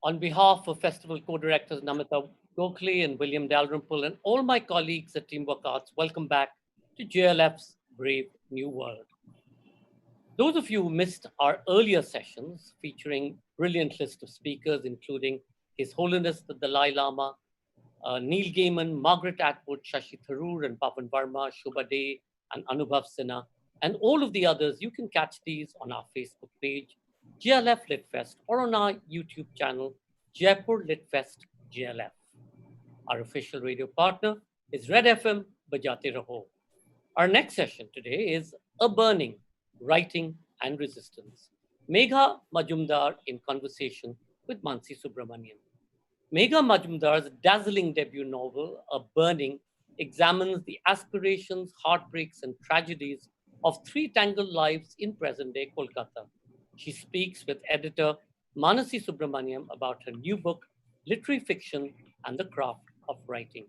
On behalf of festival co-directors Namita Gokhale and William Dalrymple and all my colleagues at Teamwork Arts, welcome back to JLF's Brave New World. Those of you who missed our earlier sessions featuring brilliant list of speakers, including His Holiness the Dalai Lama, Neil Gaiman, Margaret Atwood, Shashi Tharoor, and Pavan Verma, Shobha Dey, and Anubhav Sinha, and all of the others, you can catch these on our Facebook page, JLF Litfest, or on our YouTube channel, Jaipur Litfest JLF. Our official radio partner is Red FM, Bajate Raho. Our next session today is A Burning, Writing and Resistance. Megha Majumdar in conversation with Manasi Subramaniam. Megha Majumdar's dazzling debut novel, A Burning, examines the aspirations, heartbreaks, and tragedies of three tangled lives in present-day Kolkata. She speaks with editor Manasi Subramaniam about her new book, Literary Fiction and the Craft of Writing.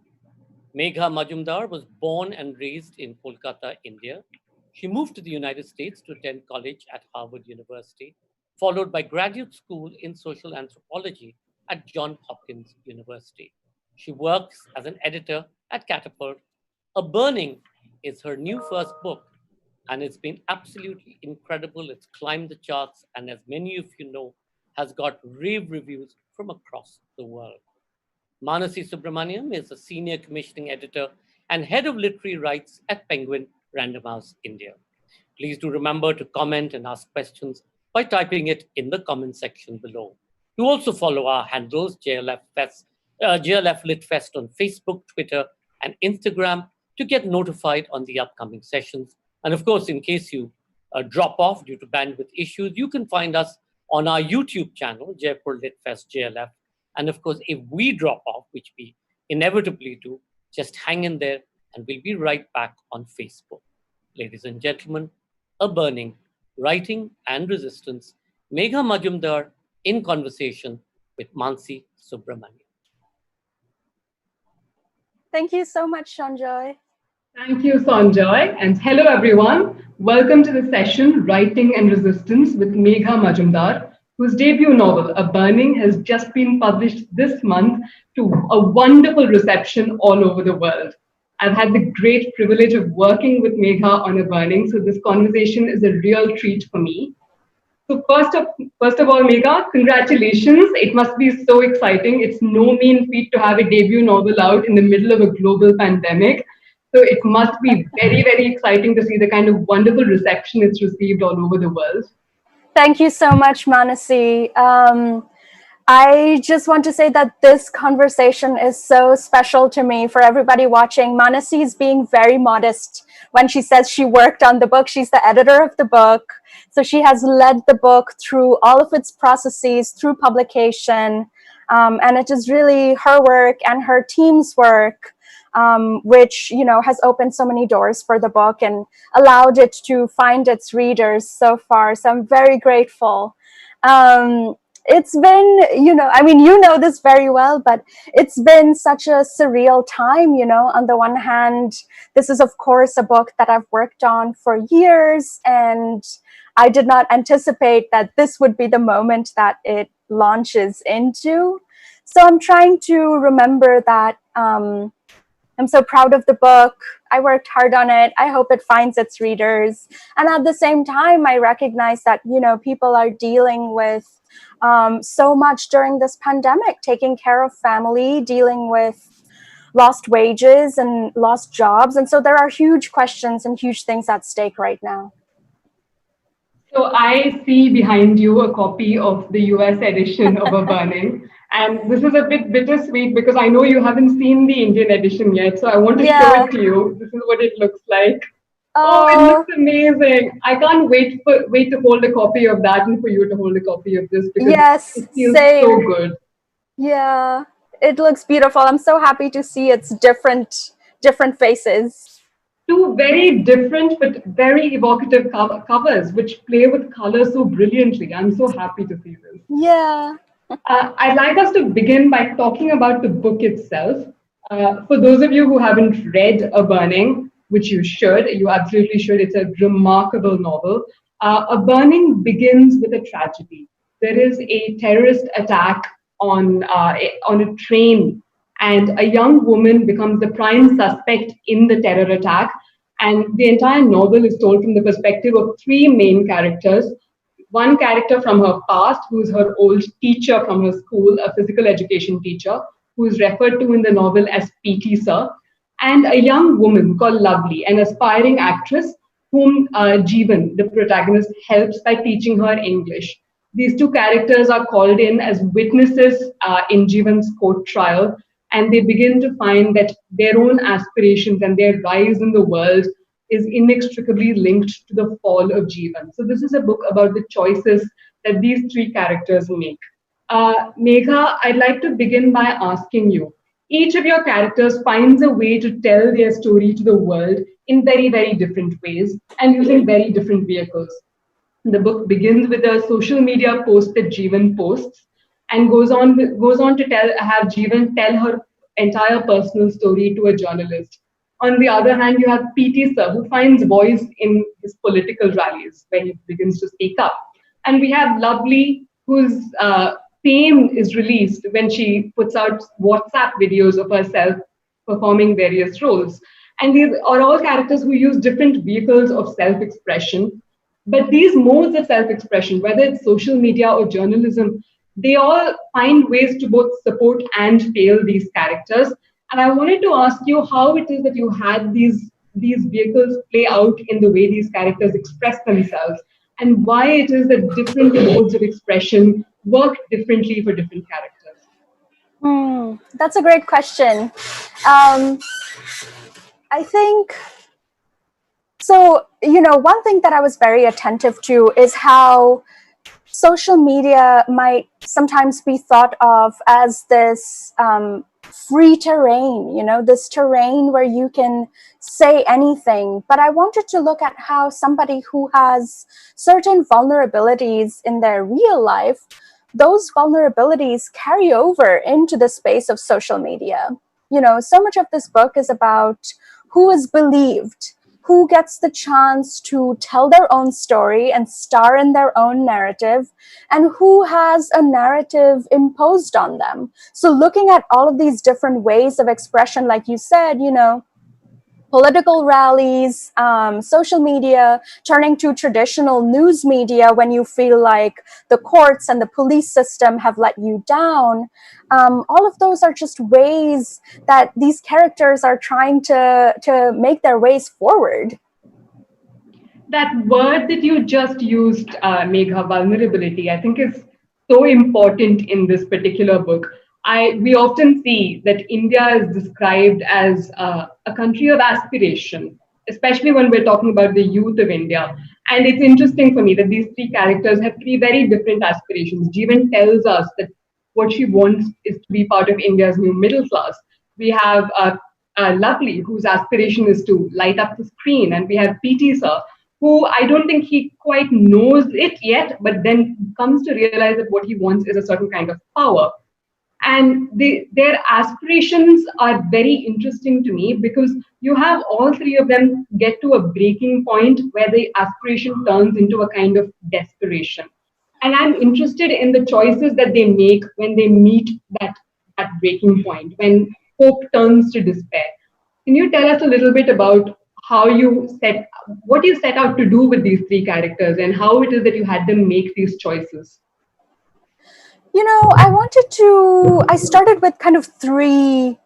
Megha Majumdar was born and raised in Kolkata, India. She moved to the United States to attend college at Harvard University, followed by graduate school in social anthropology at Johns Hopkins University. She works as an editor at Catapult. A Burning is her new first book, and it's been absolutely incredible. It's climbed the charts, and as many of you know, has got rave reviews from across the world. Manasi Subramaniam is a senior commissioning editor and head of literary rights at Penguin Random House, India. Please do remember to comment and ask questions by typing it in the comment section below. Do also follow our handles, JLF Lit Fest on Facebook, Twitter, and Instagram to get notified on the upcoming sessions. And of course, in case you drop off due to bandwidth issues, you can find us on our YouTube channel, Jaipur Lit Fest JLF. And of course, if we drop off, which we inevitably do, just hang in there and we'll be right back on Facebook. Ladies and gentlemen, A Burning, Writing and Resistance, Megha Majumdar in conversation with Manasi Subramaniam. Thank you so much, Sanjoy. Thank you, Sanjoy. And hello, everyone. Welcome to the session, Writing and Resistance with Megha Majumdar, whose debut novel, A Burning, has just been published this month to a wonderful reception all over the world. I've had the great privilege of working with Megha on A Burning, so this conversation is a real treat for me. So first of all, Megha, congratulations. It must be so exciting. It's no mean feat to have a debut novel out in the middle of a global pandemic. So it must be very, very exciting to see the kind of wonderful reception it's received all over the world. Thank you so much, Manasi. I just want to say that this conversation is so special to me. For everybody watching, Manasi is being very modest when she says she worked on the book. She's the editor of the book. So she has led the book through all of its processes, through publication. And it is really her work and her team's work, which, has opened so many doors for the book and allowed it to find its readers so far. So I'm very grateful. It's been, you know this very well, but it's been such a surreal time, on the one hand, this is of course a book that I've worked on for years, and I did not anticipate that this would be the moment that it launches into. So I'm trying to remember that I'm so proud of the book. I worked hard on it. I hope it finds its readers. And at the same time, I recognize that, people are dealing with so much during this pandemic, taking care of family, dealing with lost wages and lost jobs. And so there are huge questions and huge things at stake right now. So I see behind you a copy of the US edition of A Burning. And this is a bit bittersweet because I know you haven't seen the Indian edition yet. So I want to show it to you. This is what it looks like. Oh, it looks amazing. I can't wait to hold a copy of that and for you to hold a copy of this because it feels so good. Yeah, it looks beautiful. I'm so happy to see its different faces. Two very different but very evocative covers which play with color so brilliantly. I'm so happy to see this. Yeah. I'd like us to begin by talking about the book itself. For those of you who haven't read A Burning, which you absolutely should. It's a remarkable novel. A Burning begins with a tragedy. There is a terrorist attack on a train, and a young woman becomes the prime suspect in the terror attack. And the entire novel is told from the perspective of three main characters. One character from her past, who's her old teacher from her school, a physical education teacher, who is referred to in the novel as PT Sir, and a young woman called Lovely, an aspiring actress whom Jeevan, the protagonist, helps by teaching her English. These two characters are called in as witnesses in Jeevan's court trial, and they begin to find that their own aspirations and their rise in the world is inextricably linked to the fall of Jeevan. So, this is a book about the choices that these three characters make. Megha, I'd like to begin by asking you, each of your characters finds a way to tell their story to the world in very, very different ways and using very different vehicles. The book begins with a social media post that Jeevan posts and goes on to have Jeevan tell her entire personal story to a journalist. On the other hand, you have PT Sir, who finds voice in his political rallies where he begins to speak up. And we have Lovely, whose fame is released when she puts out WhatsApp videos of herself performing various roles. And these are all characters who use different vehicles of self expression. But these modes of self expression, whether it's social media or journalism, they all find ways to both support and fail these characters. And I wanted to ask you how it is that you had these vehicles play out in the way these characters express themselves, and why it is that different modes of expression work differently for different characters. That's a great question. I think so. One thing that I was very attentive to is how social media might sometimes be thought of as this free terrain, this terrain where you can say anything. But I wanted to look at how somebody who has certain vulnerabilities in their real life, those vulnerabilities carry over into the space of social media. So much of this book is about who is believed, who gets the chance to tell their own story and star in their own narrative, and who has a narrative imposed on them. So looking at all of these different ways of expression, like you said, political rallies, social media, turning to traditional news media when you feel like the courts and the police system have let you down. All of those are just ways that these characters are trying to make their ways forward. That word that you just used, Megha, vulnerability, I think is so important in this particular book. We often see that India is described as a country of aspiration, especially when we're talking about the youth of India. And it's interesting for me that these three characters have three very different aspirations. Jeevan tells us that what she wants is to be part of India's new middle class. We have Lovely, whose aspiration is to light up the screen. And we have PT Sir, who I don't think he quite knows it yet, but then comes to realize that what he wants is a certain kind of power. And their aspirations are very interesting to me because you have all three of them get to a breaking point where the aspiration turns into a kind of desperation. And I'm interested in the choices that they make when they meet that breaking point, when hope turns to despair. Can you tell us a little bit about what you set out to do with these three characters and how it is that you had them make these choices? I started with kind of three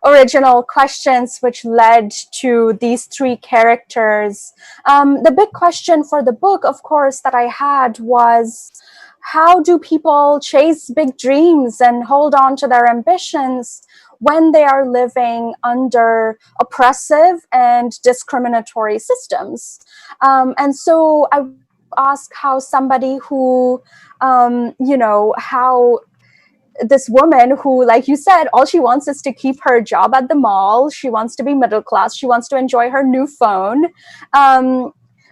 original questions which led to these three characters. The big question for the book, of course, that I had was, how do people chase big dreams and hold on to their ambitions when they are living under oppressive and discriminatory systems? And so I ask how somebody who, how this woman who, like you said, all she wants is to keep her job at the mall. She wants to be middle class. She wants to enjoy her new phone.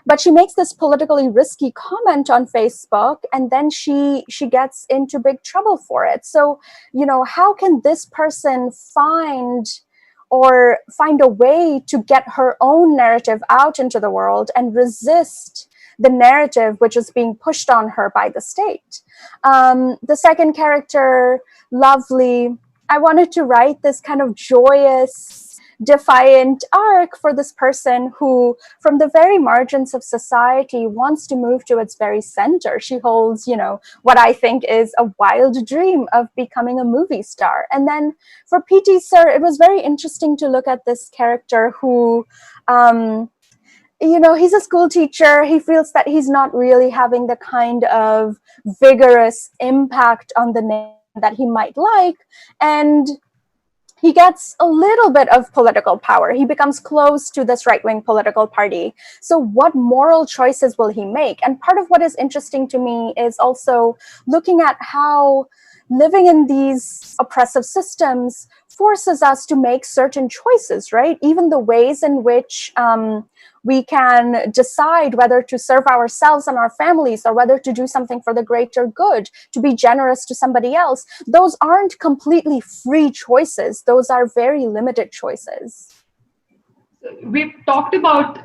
But she makes this politically risky comment on Facebook, and then she gets into big trouble for it. So, how can this person find a way to get her own narrative out into the world and resist the narrative which is being pushed on her by the state. The second character, Lovely, I wanted to write this kind of joyous, defiant arc for this person who, from the very margins of society, wants to move to its very center. She holds, what I think is a wild dream of becoming a movie star. And then for PT Sir, it was very interesting to look at this character who, he's a school teacher. He feels that he's not really having the kind of vigorous impact on the nation that he might like. And he gets a little bit of political power. He becomes close to this right-wing political party. So what moral choices will he make? And part of what is interesting to me is also looking at how living in these oppressive systems forces us to make certain choices, right? Even the ways in which we can decide whether to serve ourselves and our families or whether to do something for the greater good, to be generous to somebody else. Those aren't completely free choices. Those are very limited choices. We've talked about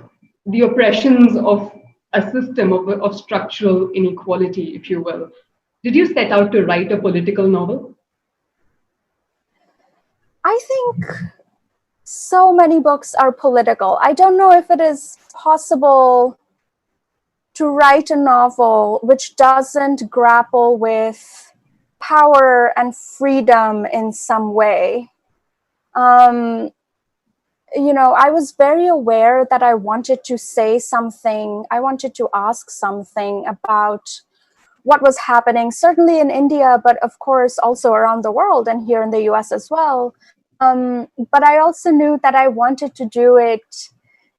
the oppressions of a system of structural inequality, if you will. Did you set out to write a political novel? I think so many books are political. I don't know if it is possible to write a novel which doesn't grapple with power and freedom in some way. I was very aware that I wanted to say something. I wanted to ask something about what was happening, certainly in India, but of course also around the world and here in the US as well. But I also knew that I wanted to do it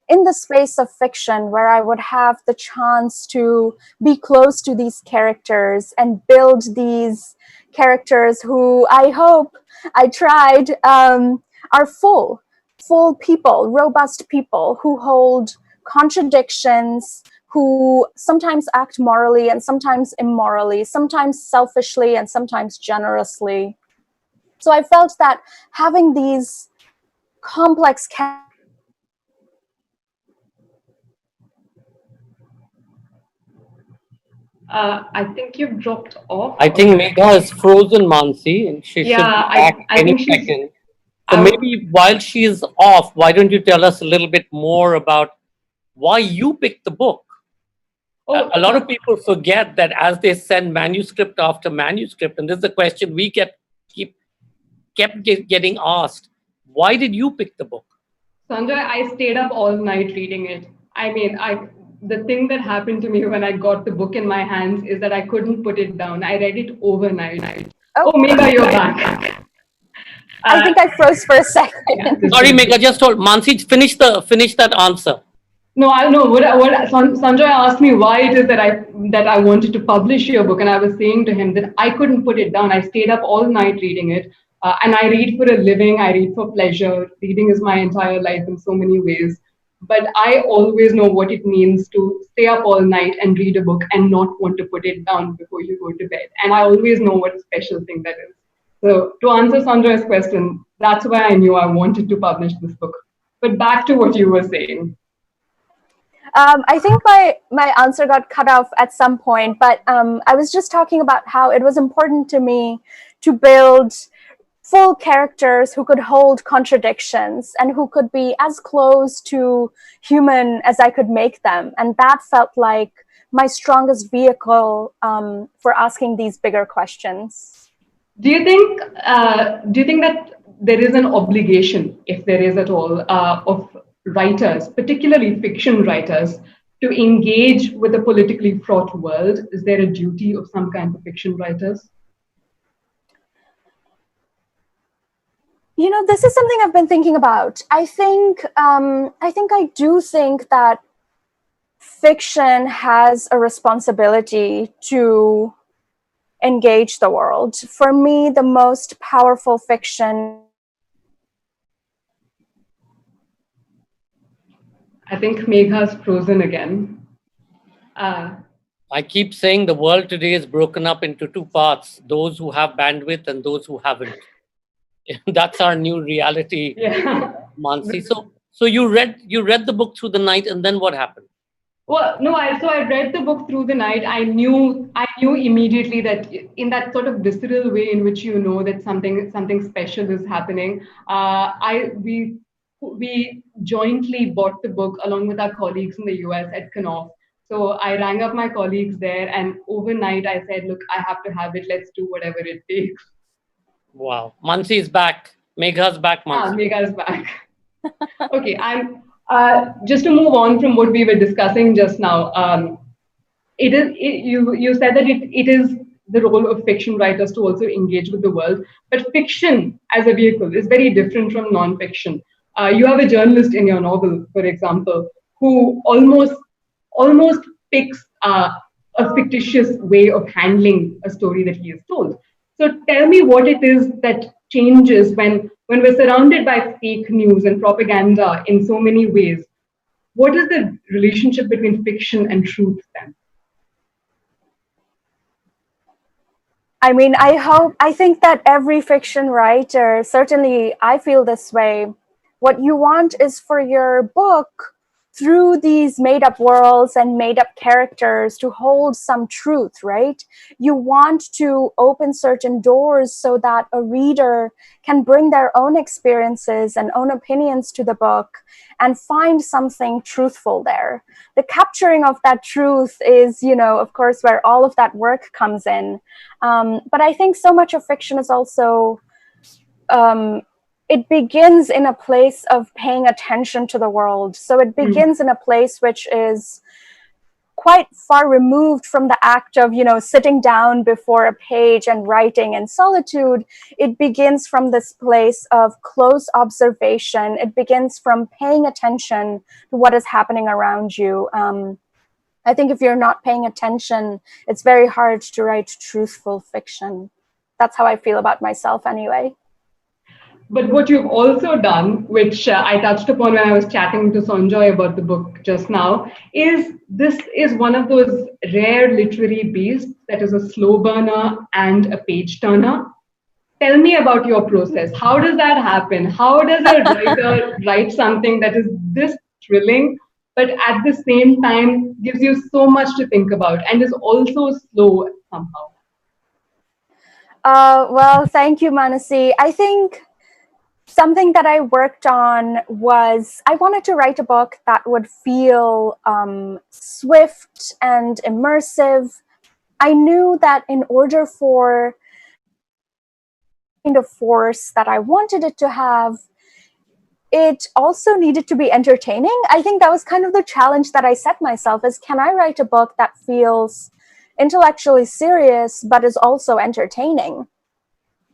in the space of fiction, where I would have the chance to be close to these characters and build these characters who I hope I tried are full people, robust people who hold contradictions, who sometimes act morally and sometimes immorally, sometimes selfishly and sometimes generously. So I felt that having these complex characters. I think you've dropped off. I think Megha is frozen, Mansi, and she should be back I any think she's. second. So maybe while she's off, why don't you tell us a little bit more about why you picked the book? A lot of people forget that as they send manuscript after manuscript, and this is a question we kept getting asked. Why did you pick the book? Sanjay, I stayed up all night reading it. I mean, the thing that happened to me when I got the book in my hands is that I couldn't put it down. I read it overnight. Oh, Megha, you're back. I think I froze for a second. Yeah, Sorry, Megha, just hold. Mansi, finish that answer. No, I know what Sanjay asked me why it is that I wanted to publish your book, and I was saying to him that I couldn't put it down. I stayed up all night reading it, and I read for a living. I read for pleasure. Reading is my entire life in so many ways. But I always know what it means to stay up all night and read a book and not want to put it down before you go to bed. And I always know what a special thing that is. So to answer Sanjay's question, that's why I knew I wanted to publish this book. But back to what you were saying. I think my answer got cut off at some point, but I was just talking about how it was important to me to build full characters who could hold contradictions and who could be as close to human as I could make them. And that felt like my strongest vehicle for asking these bigger questions. Do you think that there is an obligation, if there is at all, of writers, particularly fiction writers, to engage with a politically fraught world? Is there a duty of some kind for fiction writers? This is something I've been thinking about. I do think that fiction has a responsibility to engage the world. For me, the most powerful fiction. I think Megha's frozen again. I keep saying the world today is broken up into two parts: those who have bandwidth and those who haven't. That's our new reality, yeah. Mansi. So you read the book through the night, and then what happened? Well, no, I read the book through the night. I knew immediately that in that sort of visceral way in which you know that something special is happening. I we jointly bought the book along with our colleagues in the US at Knopf. So I rang up my colleagues there, and overnight I said, "Look, I have to have it. Let's do whatever it takes." Wow. Mansi is back. Megha's back, Ah, Mansi. Megha's back. Okay, I'm just to move on from what we were discussing just now. You said that it is the role of fiction writers to also engage with the world, but fiction as a vehicle is very different from non-fiction. You have a journalist in your novel, for example, who almost picks a fictitious way of handling a story that he is told. So tell me what it is that changes when we're surrounded by fake news and propaganda in so many ways. What is the relationship between fiction and truth then? I mean, I think that every fiction writer, certainly I feel this way. What you want is for your book, through these made up worlds and made up characters, to hold some truth, right? You want to open certain doors so that a reader can bring their own experiences and own opinions to the book and find something truthful there. The capturing of that truth is, of course, where all of that work comes in. But I think so much of fiction is also, it begins in a place of paying attention to the world. So it begins in a place which is quite far removed from the act of, sitting down before a page and writing in solitude. It begins from this place of close observation. It begins from paying attention to what is happening around you. I think if you're not paying attention, it's very hard to write truthful fiction. That's how I feel about myself anyway. But what you've also done, which I touched upon when I was chatting to Sanjoy about the book just now, is this is one of those rare literary beasts that is a slow burner and a page turner. Tell me about your process. How does that happen? How does a writer write something that is this thrilling, but at the same time gives you so much to think about and is also slow somehow? Well, thank you, Manasi. I think something that I worked on was I wanted to write a book that would feel swift and immersive. I knew that in order for kind of force that I wanted it to have, it also needed to be entertaining. I think that was kind of the challenge that I set myself is, can I write a book that feels intellectually serious but is also entertaining?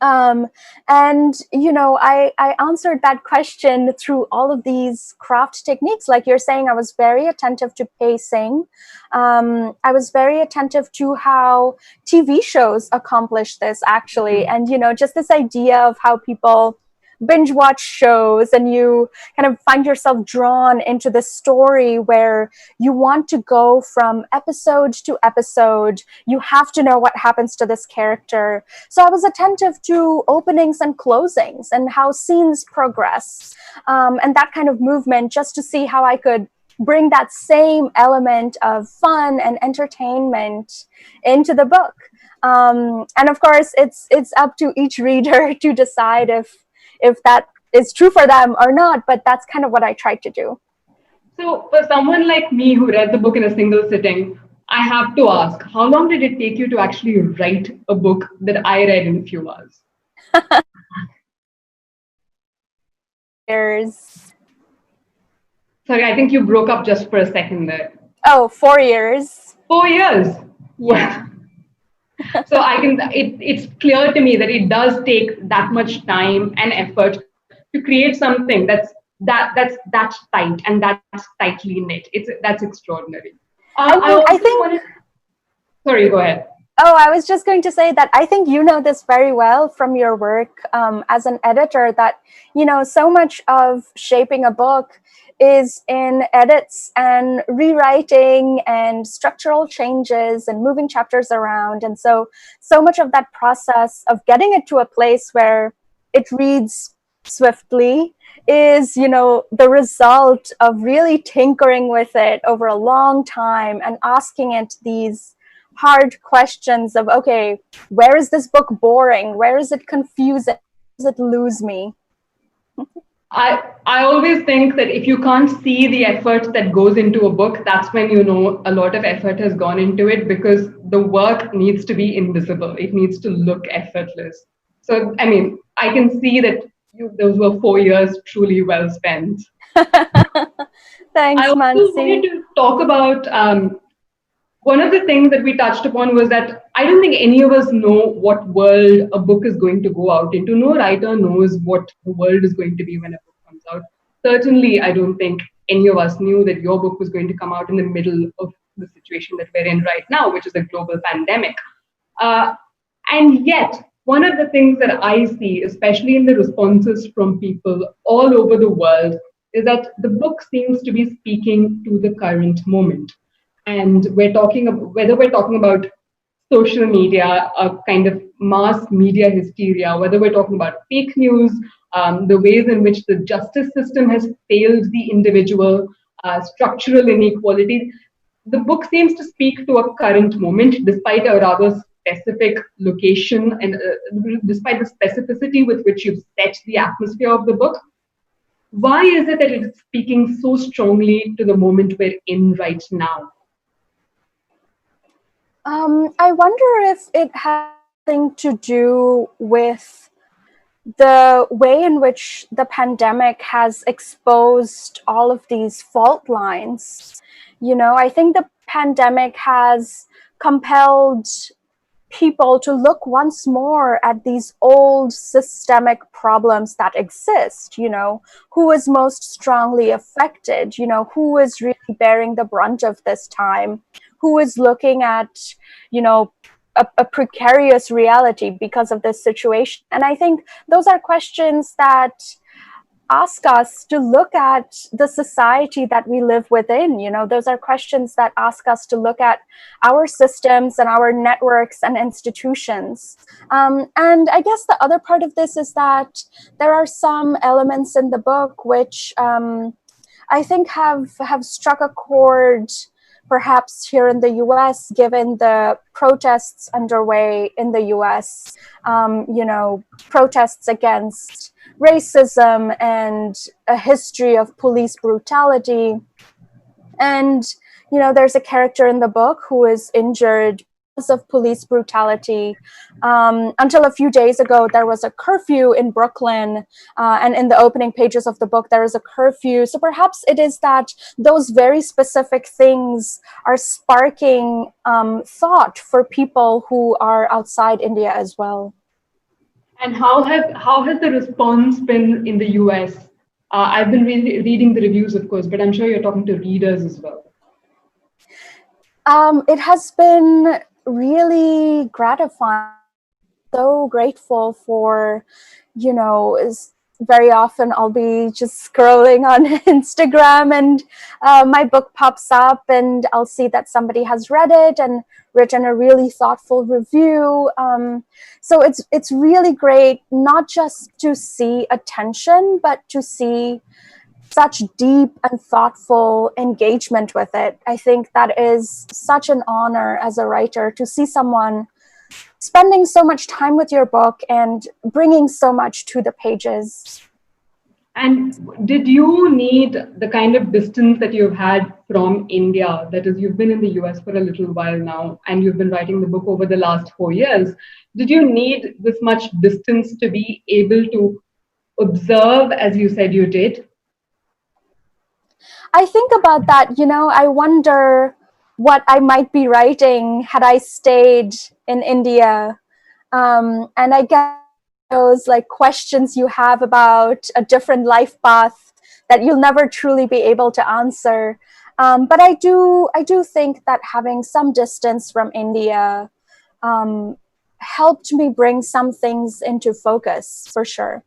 And I answered that question through all of these craft techniques. Like you're saying, I was very attentive to pacing. I was very attentive to how TV shows accomplish this, actually. And just this idea of how people binge watch shows and you kind of find yourself drawn into this story where you want to go from episode to episode. You have to know what happens to this character. So I was attentive to openings and closings and how scenes progress, and that kind of movement, just to see how I could bring that same element of fun and entertainment into the book. And of course, it's up to each reader to decide if that is true for them or not, but that's kind of what I tried to do. So, for someone like me who read the book in a single sitting, I have to ask, how long did it take you to actually write a book that I read in a few hours? Years. Sorry, I think you broke up just for a second there. Oh, 4 years. 4 years. Yeah. So it's clear to me that it does take that much time and effort to create something that's tight and that's tightly knit. That's extraordinary. I think. Sorry, go ahead. Oh, I was just going to say that I think you know this very well from your work as an editor, that, so much of shaping a book is in edits and rewriting and structural changes and moving chapters around. And so much of that process of getting it to a place where it reads swiftly is, the result of really tinkering with it over a long time and asking it these hard questions of, okay, where is this book boring? Where is it confusing? Where does it lose me? I always think that if you can't see the effort that goes into a book, that's when you know a lot of effort has gone into it, because the work needs to be invisible. It needs to look effortless. So, I mean, I can see that those were 4 years truly well spent. I Thanks, also wanted Manasi. to talk about one of the things that we touched upon was that I don't think any of us know what world a book is going to go out into. No writer knows what the world is going to be when a book comes out. Certainly, I don't think any of us knew that your book was going to come out in the middle of the situation that we're in right now, which is a global pandemic. Uh, and yet, one of the things that I see, especially in the responses from people all over the world, is that the book seems to be speaking to the current moment. And whether we're talking about social media, a kind of mass media hysteria, whether we're talking about fake news, the ways in which the justice system has failed the individual, structural inequality, the book seems to speak to a current moment despite a rather specific location and despite the specificity with which you've set the atmosphere of the book. Why is it that it's speaking so strongly to the moment we're in right now? I wonder if it has something to do with the way in which the pandemic has exposed all of these fault lines. I think the pandemic has compelled people to look once more at these old systemic problems that exist. Who is most strongly affected? Who is really bearing the brunt of this time? Who is looking at, a precarious reality because of this situation? And I think those are questions that ask us to look at the society that we live within. Those are questions that ask us to look at our systems and our networks and institutions. And I guess the other part of this is that there are some elements in the book which I think have struck a chord perhaps here in the US, given the protests underway in the US, protests against racism and a history of police brutality. And, there's a character in the book who is injured because of police brutality. Until a few days ago, there was a curfew in Brooklyn, and in the opening pages of the book, there is a curfew. So perhaps it is that those very specific things are sparking thought for people who are outside India as well. And how has the response been in the US? I've been reading the reviews, of course, but I'm sure you're talking to readers as well. It has been really gratifying. So grateful for, very often I'll be just scrolling on Instagram and my book pops up and I'll see that somebody has read it and written a really thoughtful review. So it's really great, not just to see attention, but to see such deep and thoughtful engagement with it. I think that is such an honor as a writer to see someone spending so much time with your book and bringing so much to the pages. And did you need the kind of distance that you've had from India? That is, you've been in the US for a little while now, and you've been writing the book over the last 4 years. Did you need this much distance to be able to observe, as you said you did? I think about that, I wonder what I might be writing had I stayed in India. And I guess those like questions you have about a different life path that you'll never truly be able to answer. But I do think that having some distance from India helped me bring some things into focus, for sure.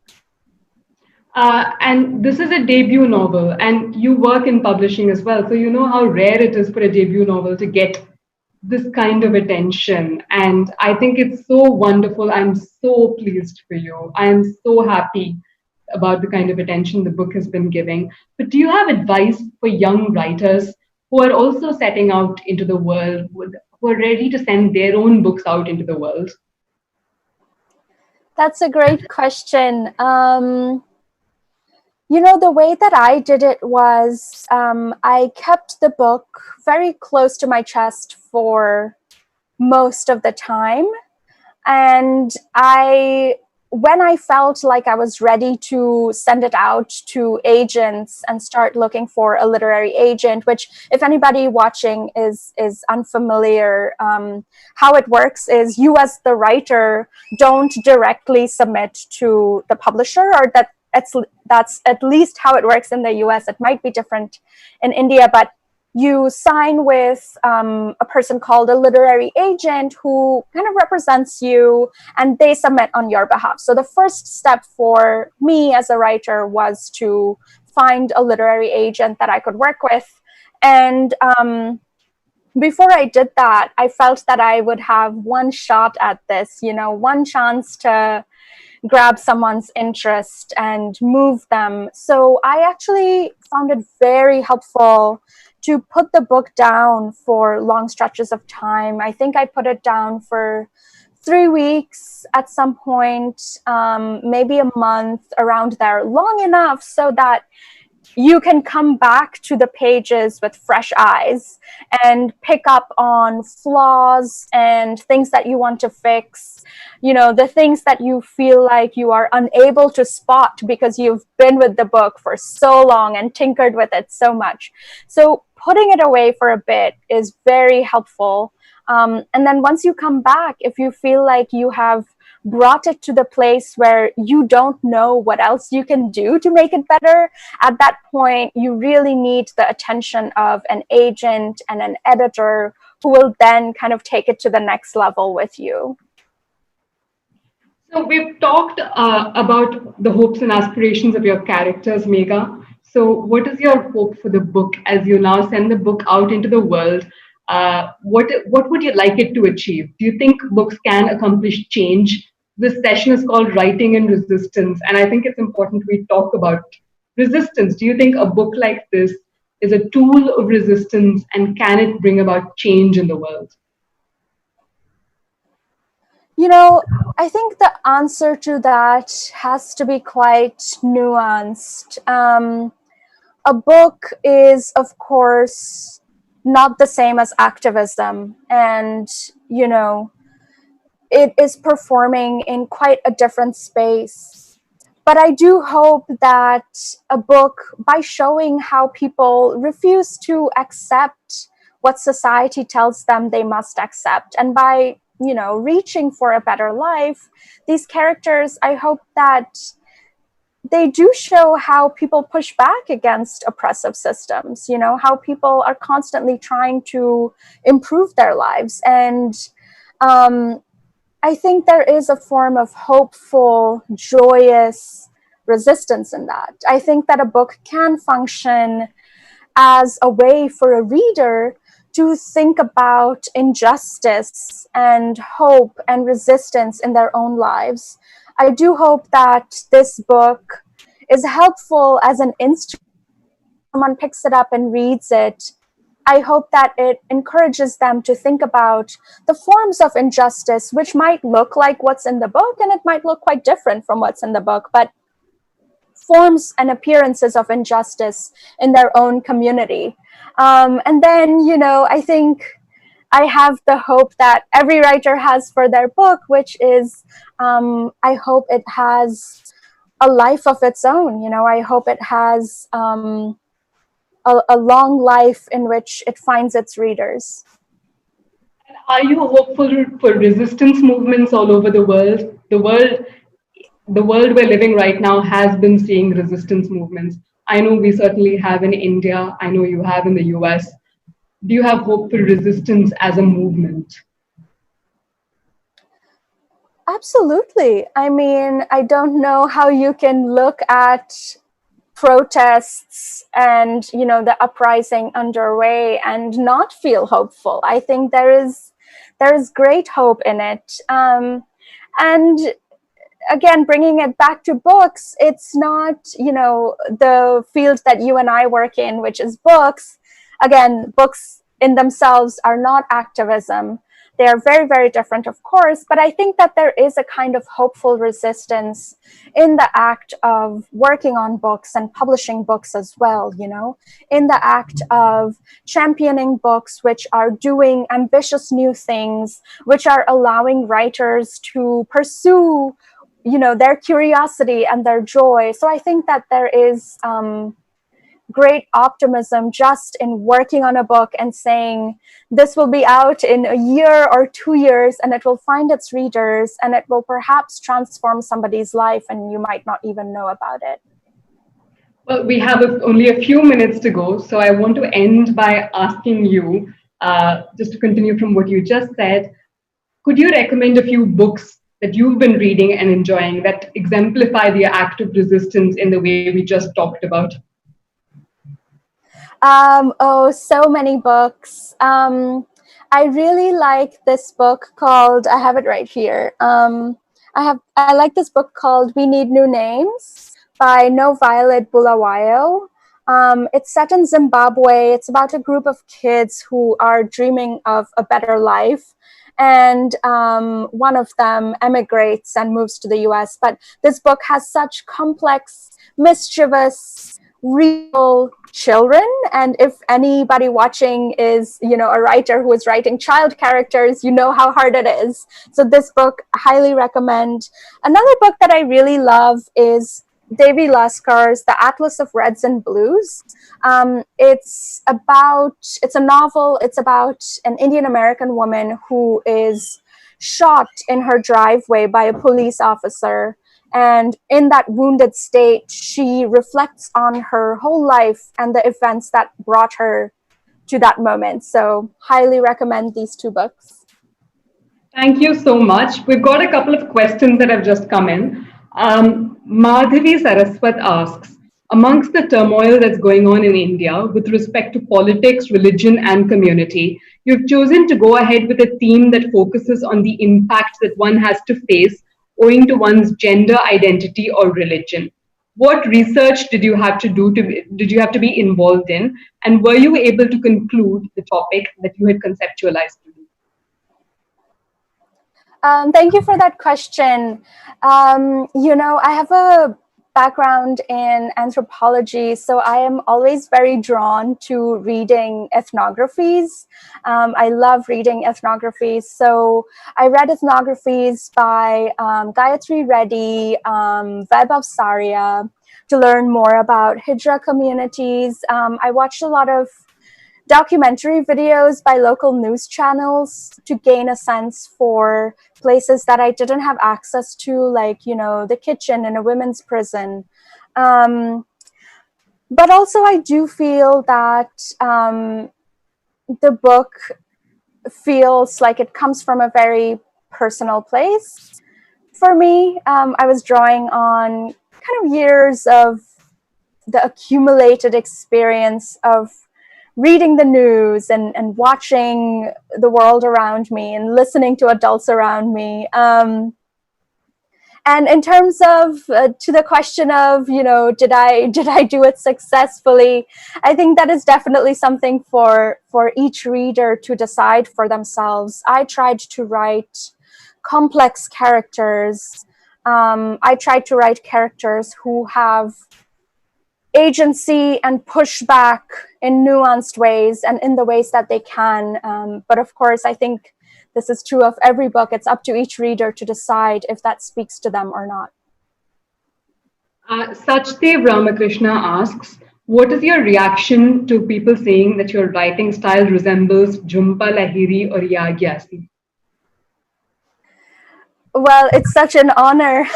And this is a debut novel, and you work in publishing as well. So you know how rare it is for a debut novel to get this kind of attention. And I think it's so wonderful. I'm so pleased for you. I'm so happy about the kind of attention the book has been giving. But do you have advice for young writers who are also setting out into the world, who are ready to send their own books out into the world? That's a great question. The way that I did it was I kept the book very close to my chest for most of the time. And when I felt like I was ready to send it out to agents and start looking for a literary agent, which if anybody watching is unfamiliar, how it works is you as the writer don't directly submit to the publisher, or that's at least how it works in the US. It might be different in India, but you sign with a person called a literary agent who kind of represents you, and they submit on your behalf. So the first step for me as a writer was to find a literary agent that I could work with. And before I did that, I felt that I would have one shot at this, one chance to grab someone's interest and move them. So I actually found it very helpful to put the book down for long stretches of time. I think I put it down for 3 weeks at some point, maybe a month, around there, long enough so that you can come back to the pages with fresh eyes and pick up on flaws and things that you want to fix, the things that you feel like you are unable to spot because you've been with the book for so long and tinkered with it so much. So putting it away for a bit is very helpful. And then once you come back, if you feel like you have brought it to the place where you don't know what else you can do to make it better, at that point, you really need the attention of an agent and an editor who will then kind of take it to the next level with you. So we've talked about the hopes and aspirations of your characters, Megha. So what is your hope for the book as you now send the book out into the world? What would you like it to achieve? Do you think books can accomplish change? This session is called Writing and Resistance, and I think it's important we talk about resistance. Do you think a book like this is a tool of resistance, and can it bring about change in the world? I think the answer to that has to be quite nuanced. A book is, of course, not the same as activism, and it is performing in quite a different space. But I do hope that a book, by showing how people refuse to accept what society tells them they must accept, and by reaching for a better life, these characters, I hope that they do show how people push back against oppressive systems, how people are constantly trying to improve their lives. And I think there is a form of hopeful, joyous resistance in that. I think that a book can function as a way for a reader to think about injustice and hope and resistance in their own lives. I do hope that this book is helpful as an instrument. Someone picks it up and reads it. I hope that it encourages them to think about the forms of injustice, which might look like what's in the book, and it might look quite different from what's in the book, but forms and appearances of injustice in their own community. And then, I think I have the hope that every writer has for their book, which is, I hope it has a life of its own. I hope it has a long life in which it finds its readers. Are you hopeful for resistance movements all over the world? The world we're living right now has been seeing resistance movements. I know we certainly have in India. I know you have in the US. Do you have hope for resistance as a movement? Absolutely. I mean, I don't know how you can look at protests and, the uprising underway and not feel hopeful. I think there is great hope in it. And again, bringing it back to books, it's not, the field that you and I work in, which is books. Again, books in themselves are not activism. They are very, very different, of course, but I think that there is a kind of hopeful resistance in the act of working on books and publishing books as well, in the act of championing books which are doing ambitious new things, which are allowing writers to pursue, their curiosity and their joy. So I think that there is great optimism just in working on a book and saying this will be out in a year or 2 years and it will find its readers and it will perhaps transform somebody's life and you might not even know about it. Well, we have only a few minutes to go, so I want to end by asking you, just to continue from what you just said, could you recommend a few books that you've been reading and enjoying that exemplify the act of resistance in the way we just talked about? So many books. I really like this book called, I have it right here. I like this book called We Need New Names by No Violet Bulawayo. It's set in Zimbabwe. It's about a group of kids who are dreaming of a better life. And one of them emigrates and moves to the US. But this book has such complex, mischievous, real children, and if anybody watching is a writer who is writing child characters, how hard it is. So this book, highly recommend. Another book that I really love is Devi Laskar's The Atlas of Reds and Blues. It's a novel. It's about an Indian American woman who is shot in her driveway by a police officer. And in that wounded state, she reflects on her whole life and the events that brought her to that moment. So highly recommend these two books. Thank you so much. We've got a couple of questions that have just come in. Madhavi Saraswat asks, amongst the turmoil that's going on in India with respect to politics, religion, and community, you've chosen to go ahead with a theme that focuses on the impact that one has to face owing to one's gender identity or religion. What research did you have to be involved in, and were you able to conclude the topic that you had conceptualized to do? Thank you for that question. I have a background in anthropology, so I am always very drawn to reading ethnographies. I love reading ethnographies. So I read ethnographies by Gayatri Reddy, Vaibhav Saria, to learn more about Hijra communities. I watched a lot of documentary videos by local news channels to gain a sense for places that I didn't have access to, like, the kitchen in a women's prison. But also I do feel that the book feels like it comes from a very personal place. For me, I was drawing on kind of years of the accumulated experience of reading the news and watching the world around me and listening to adults around me. And in terms of to the question of, did I do it successfully? I think that is definitely something for each reader to decide for themselves. I tried to write complex characters. I tried to write characters who have agency and pushback in nuanced ways and in the ways that they can. But of course, I think this is true of every book. It's up to each reader to decide if that speaks to them or not. Sachdev Ramakrishna asks, what is your reaction to people saying that your writing style resembles Jhumpa Lahiri or Yagyasi? Well, it's such an honor.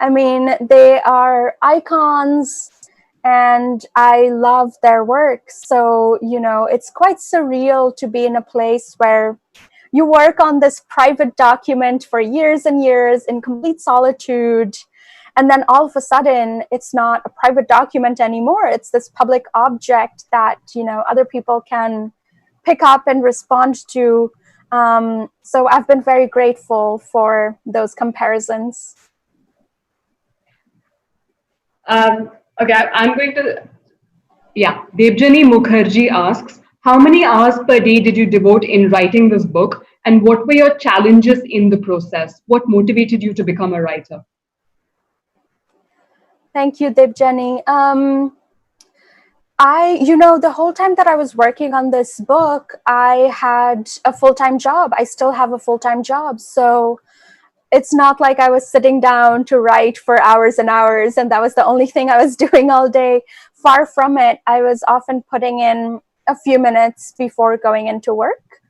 I mean, they are icons and I love their work. So, it's quite surreal to be in a place where you work on this private document for years and years in complete solitude. And then all of a sudden, it's not a private document anymore. It's this public object that, other people can pick up and respond to. So I've been very grateful for those comparisons. Okay, I'm going to. Yeah, Devjani Mukherjee asks, how many hours per day did you devote in writing this book, and what were your challenges in the process? What motivated you to become a writer? Thank you, Debjani. The whole time that I was working on this book, I had a full-time job. I still have a full-time job. So it's not like I was sitting down to write for hours and hours, and that was the only thing I was doing all day. Far from it. I was often putting in a few minutes before going into work.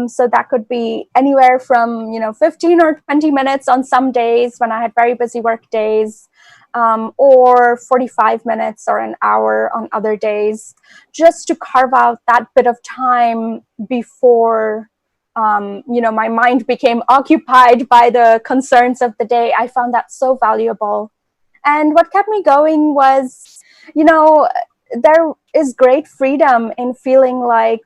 So that could be anywhere from 15 or 20 minutes on some days when I had very busy work days, or 45 minutes or an hour on other days, just to carve out that bit of time before my mind became occupied by the concerns of the day. I found that so valuable. And what kept me going was, there is great freedom in feeling like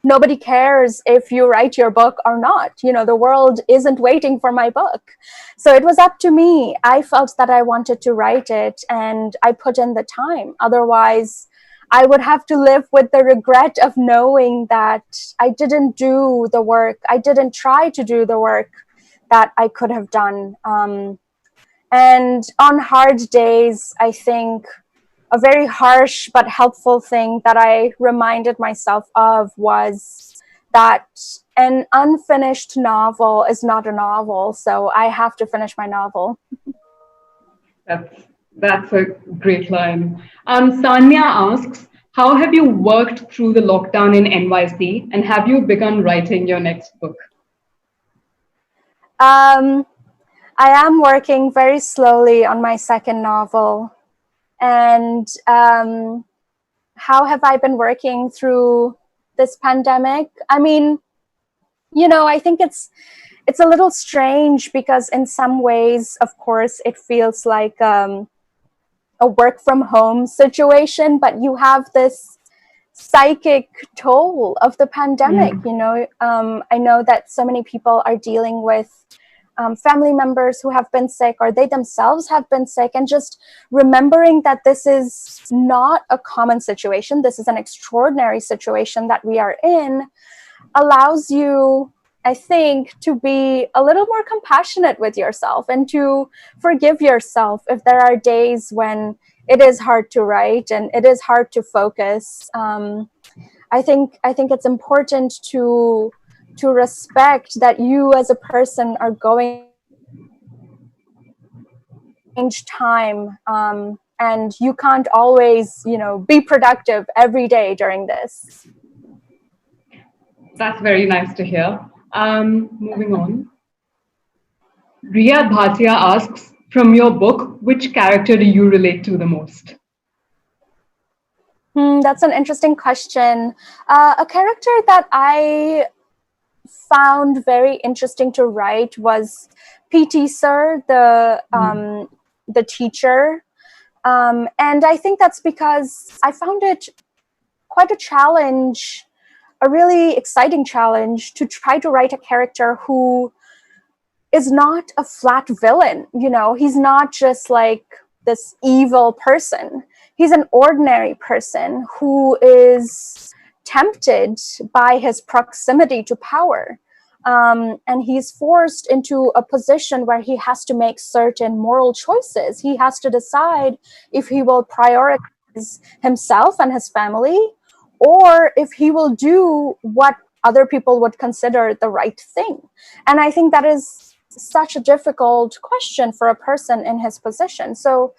nobody cares if you write your book or not. The world isn't waiting for my book. So it was up to me. I felt that I wanted to write it, and I put in the time. Otherwise, I would have to live with the regret of knowing that I didn't do the work. I didn't try to do the work that I could have done. And on hard days, I think a very harsh but helpful thing that I reminded myself of was that an unfinished novel is not a novel. So I have to finish my novel. That's a great line. Sanya asks, how have you worked through the lockdown in NYC, and have you begun writing your next book? I am working very slowly on my second novel. And how have I been working through this pandemic? I mean, I think it's a little strange because in some ways, of course, it feels like a work from home situation, but you have this psychic toll of the pandemic. I know that so many people are dealing with family members who have been sick, or they themselves have been sick, and just remembering that this is not a common situation, this is an extraordinary situation that we are in, allows you, I think, to be a little more compassionate with yourself and to forgive yourself if there are days when it is hard to write and it is hard to focus. I think it's important to respect that you as a person are going time, and you can't always be productive every day during this. That's very nice to hear. Moving on. Ria Bhatia asks, from your book, which character do you relate to the most? That's an interesting question. A character that I found very interesting to write was PT Sir, the teacher. And I think that's because I found it quite a challenge, a really exciting challenge, to try to write a character who is not a flat villain. He's not just like this evil person. He's an ordinary person who is tempted by his proximity to power. And he's forced into a position where he has to make certain moral choices. He has to decide if he will prioritize himself and his family, or if he will do what other people would consider the right thing. And I think that is such a difficult question for a person in his position. So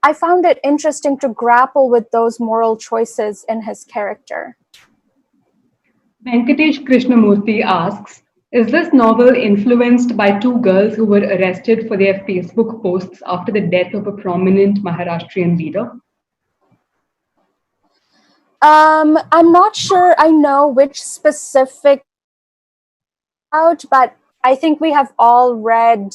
I found it interesting to grapple with those moral choices in his character. Venkatesh Krishnamurthy asks, is this novel influenced by two girls who were arrested for their Facebook posts after the death of a prominent Maharashtrian leader? I'm not sure I know which specific out, but I think we have all read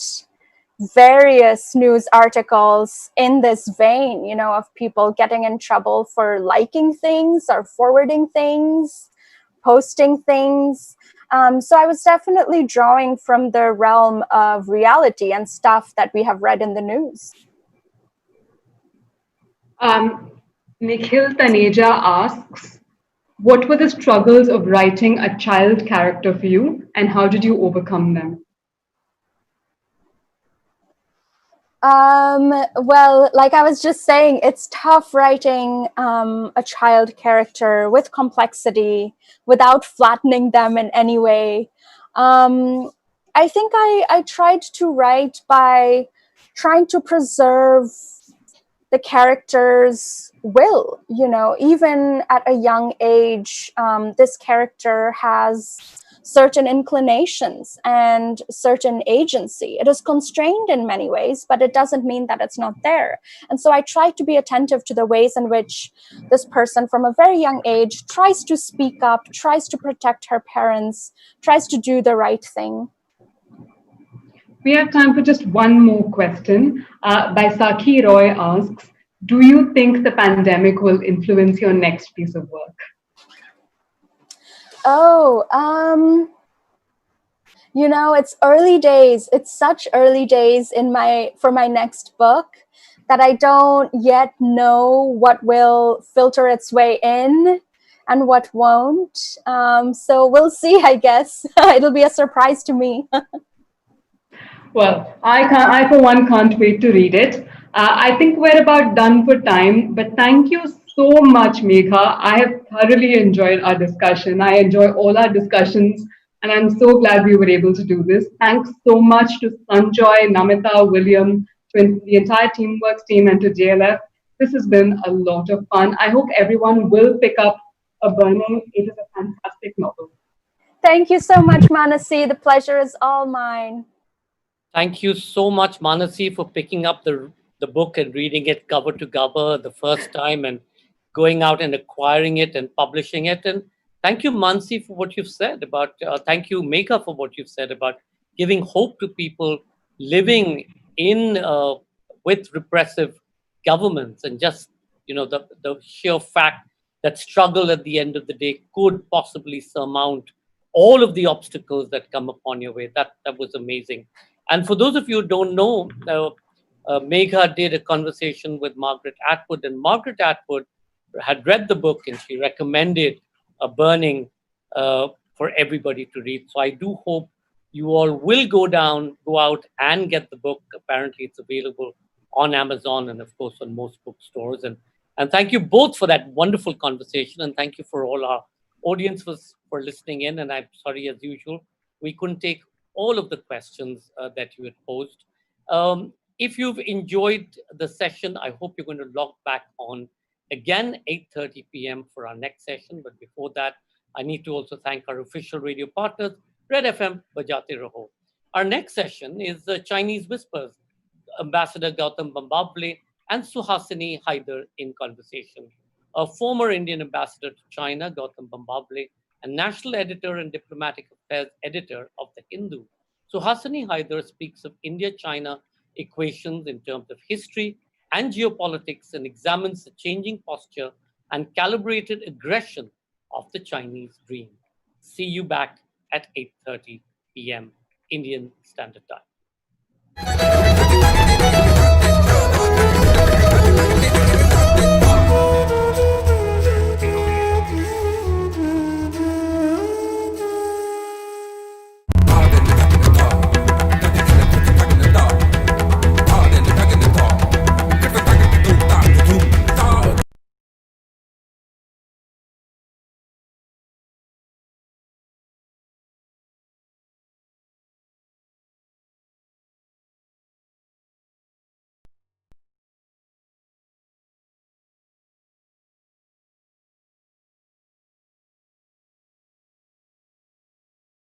various news articles in this vein, of people getting in trouble for liking things or forwarding things, posting things. So I was definitely drawing from the realm of reality and stuff that we have read in the news. Nikhil Taneja asks, what were the struggles of writing a child character for you, and how did you overcome them? Well, like I was just saying, it's tough writing a child character with complexity without flattening them in any way. I think I tried to write by trying to preserve the character's will. Even at a young age, this character has certain inclinations and certain agency. It is constrained in many ways, but it doesn't mean that it's not there. And so I try to be attentive to the ways in which this person from a very young age tries to speak up, tries to protect her parents, tries to do the right thing. We have time for just one more question. By Saki Roy asks, do you think the pandemic will influence your next piece of work? Oh, it's early days. It's such early days for my next book that I don't yet know what will filter its way in and what won't. So we'll see, I guess. It'll be a surprise to me. Well, I for one can't wait to read it. I think we're about done for time, but thank you so much, Megha. I have thoroughly enjoyed our discussion. I enjoy all our discussions, and I'm so glad we were able to do this. Thanks so much to Sanjoy, Namita, William, to the entire Teamworks team, and to JLF. This has been a lot of fun. I hope everyone will pick up A Burning. It is a fantastic novel. Thank you so much, Manasi. The pleasure is all mine. Thank you so much, Manasi, for picking up the book and reading it cover to cover the first time and going out and acquiring it and publishing it. And thank you, Manasi, for what you've said about, thank you, Megha, for what you've said about giving hope to people living in with repressive governments, and just, the sheer fact that struggle at the end of the day could possibly surmount all of the obstacles that come upon your way. That was amazing. And for those of you who don't know, Megha did a conversation with Margaret Atwood, and Margaret Atwood had read the book and she recommended A Burning for everybody to read. So I do hope you all will go out and get the book. Apparently, it's available on Amazon and, of course, on most bookstores. And thank you both for that wonderful conversation. And thank you for all our audience for listening in. And I'm sorry, as usual, we couldn't take all of the questions that you had posed. If you've enjoyed the session, I hope you're going to log back on again 8:30 p.m. for our next session. But before that, I need to also thank our official radio partners, Red FM, Bajate Raho. Our next session is the Chinese Whispers, Ambassador Gautam Bambable and Suhasini Haider in conversation. A former Indian ambassador to China, Gautam Bambable, and national editor and diplomatic affairs editor of The Hindu. Suhasini Haider speaks of India-China equations in terms of history and geopolitics and examines the changing posture and calibrated aggression of the Chinese dream. See you back at 8:30 p.m. Indian Standard Time.